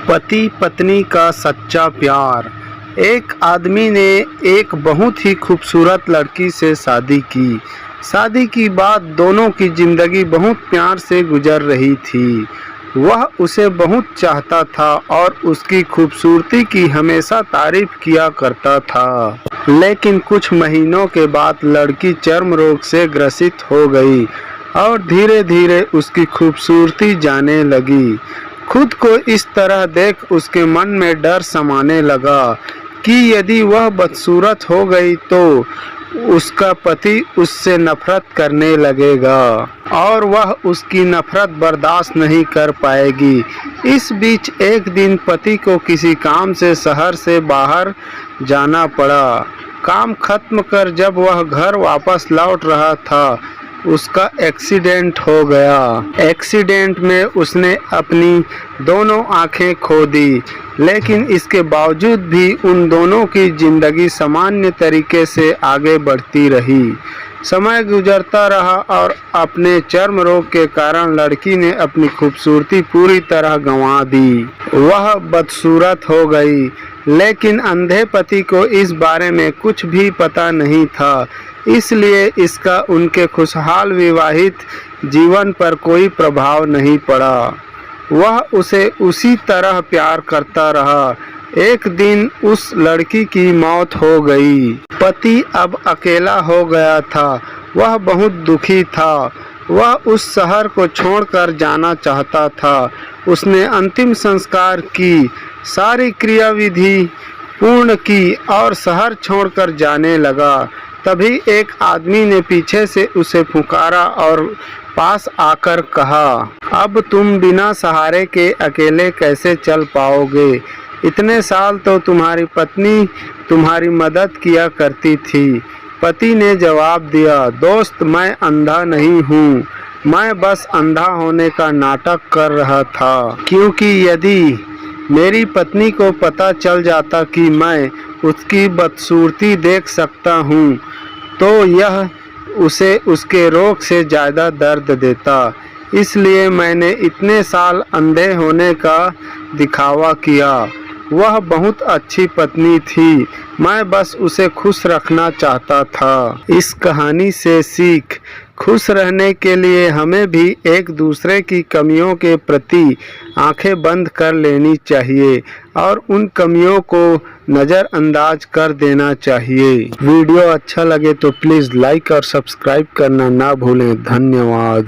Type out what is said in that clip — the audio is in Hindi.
पति पत्नी का सच्चा प्यार। एक आदमी ने एक बहुत ही खूबसूरत लड़की से शादी की। शादी की बाद दोनों की जिंदगी बहुत प्यार से गुजर रही थी। वह उसे बहुत चाहता था और उसकी खूबसूरती की हमेशा तारीफ किया करता था। लेकिन कुछ महीनों के बाद लड़की चर्म रोग से ग्रसित हो गई और धीरे धीरे उसकी खूबसूरती जाने लगी। खुद को इस तरह देख उसके मन में डर समाने लगा कि यदि वह बदसूरत हो गई तो उसका पति उससे नफरत करने लगेगा और वह उसकी नफरत बर्दाश्त नहीं कर पाएगी। इस बीच एक दिन पति को किसी काम से शहर से बाहर जाना पड़ा। काम खत्म कर जब वह घर वापस लौट रहा था, उसका एक्सीडेंट हो गया। एक्सीडेंट में उसने अपनी दोनों आंखें खो दी, लेकिन इसके बावजूद भी उन दोनों की जिंदगी सामान्य तरीके से आगे बढ़ती रही। समय गुजरता रहा और अपने चर्म रोग के कारण लड़की ने अपनी खूबसूरती पूरी तरह गंवा दी। वह बदसूरत हो गई, लेकिन अंधे पति को इस बारे में कुछ भी पता नहीं था, इसलिए इसका उनके खुशहाल विवाहित जीवन पर कोई प्रभाव नहीं पड़ा। वह उसे उसी तरह प्यार करता रहा। एक दिन उस लड़की की मौत हो गई। पति अब अकेला हो गया था। वह बहुत दुखी था। वह उस शहर को छोड़कर जाना चाहता था। उसने अंतिम संस्कार की सारी क्रियाविधि पूर्ण की और शहर छोड़कर जाने लगा। तभी एक आदमी ने पीछे से उसे पुकारा और पास आकर कहा, अब तुम बिना सहारे के अकेले कैसे चल पाओगे? इतने साल तो तुम्हारी पत्नी तुम्हारी मदद किया करती थी। पति ने जवाब दिया, दोस्त मैं अंधा नहीं हूँ, मैं बस अंधा होने का नाटक कर रहा था, क्योंकि यदि मेरी पत्नी को पता चल जाता कि मैं उसकी बदसूरती देख सकता हूँ तो यह उसे उसके रोग से ज़्यादा दर्द देता। इसलिए मैंने इतने साल अंधे होने का दिखावा किया। वह बहुत अच्छी पत्नी थी, मैं बस उसे खुश रखना चाहता था। इस कहानी से सीख, खुश रहने के लिए हमें भी एक दूसरे की कमियों के प्रति आंखें बंद कर लेनी चाहिए और उन कमियों को नज़रअंदाज कर देना चाहिए। वीडियो अच्छा लगे तो प्लीज़ लाइक और सब्सक्राइब करना ना भूलें। धन्यवाद।